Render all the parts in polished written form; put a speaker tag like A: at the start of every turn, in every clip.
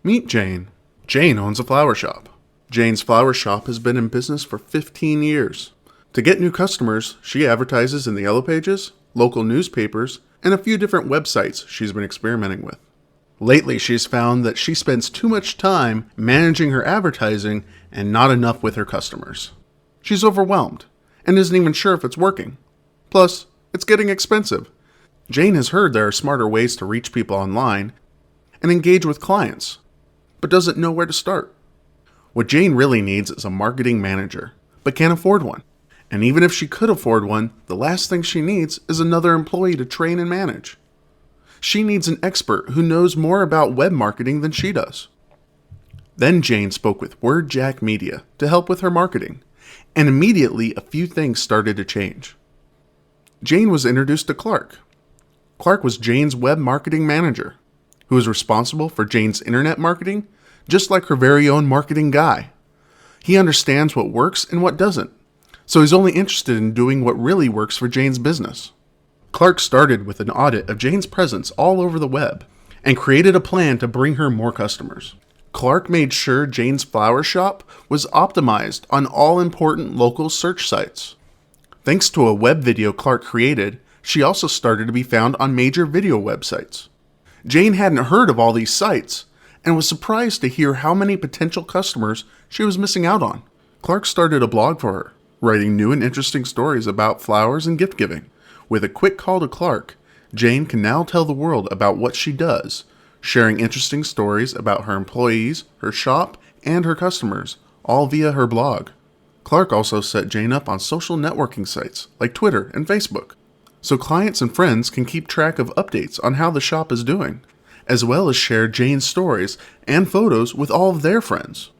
A: Meet Jane. Jane owns a flower shop. Jane's flower shop has been in business for 15 years. To get new customers, she advertises in the Yellow Pages, local newspapers, and a few different websites she's been experimenting with. Lately, she's found that she spends too much time managing her advertising and not enough with her customers. She's overwhelmed and isn't even sure if it's working. Plus, it's getting expensive. Jane has heard there are smarter ways to reach people online and engage with clients, but doesn't know where to start. What Jane really needs is a marketing manager, but can't afford one. And even if she could afford one, the last thing she needs is another employee to train and manage. She needs an expert who knows more about web marketing than she does. Then Jane spoke with WordJack Media to help with her marketing, and immediately a few things started to change. Jane was introduced to Clark. Clark was Jane's web marketing manager, who was responsible for Jane's internet marketing, just like her very own marketing guy. He understands what works and what doesn't, so he's only interested in doing what really works for Jane's business. Clark started with an audit of Jane's presence all over the web and created a plan to bring her more customers. Clark made sure Jane's flower shop was optimized on all important local search sites. Thanks to a web video Clark created, she also started to be found on major video websites. Jane hadn't heard of all these sites and was surprised to hear how many potential customers she was missing out on. Clark started a blog for her, writing new and interesting stories about flowers and gift giving. With a quick call to Clark, Jane can now tell the world about what she does, sharing interesting stories about her employees, her shop, and her customers, all via her blog. Clark also set Jane up on social networking sites like Twitter and Facebook, so clients and friends can keep track of updates on how the shop is doing, as well as share Jane's stories and photos with all of their friends.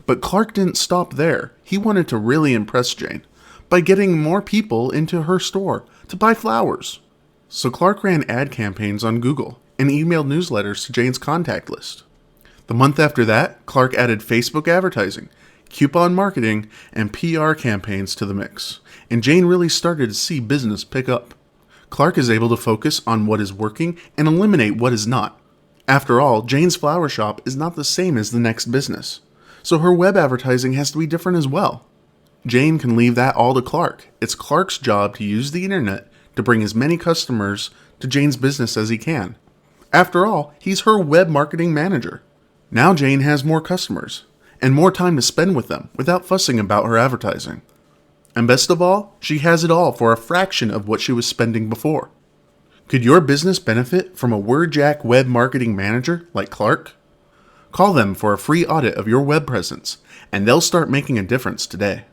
A: But Clark didn't stop there. He wanted to really impress Jane by getting more people into her store to buy flowers. So Clark ran ad campaigns on Google and emailed newsletters to Jane's contact list. The month after that, Clark added Facebook advertising, coupon marketing, and PR campaigns to the mix, and Jane really started to see business pick up. Clark is able to focus on what is working and eliminate what is not. After all, Jane's flower shop is not the same as the next business, so her web advertising has to be different as well. Jane can leave that all to Clark. It's Clark's job to use the internet to bring as many customers to Jane's business as he can. After all, he's her web marketing manager. Now Jane has more customers and more time to spend with them without fussing about her advertising. And best of all, she has it all for a fraction of what she was spending before. Could your business benefit from a WordJack web marketing manager like Clark? Call them for a free audit of your web presence, and they'll start making a difference today.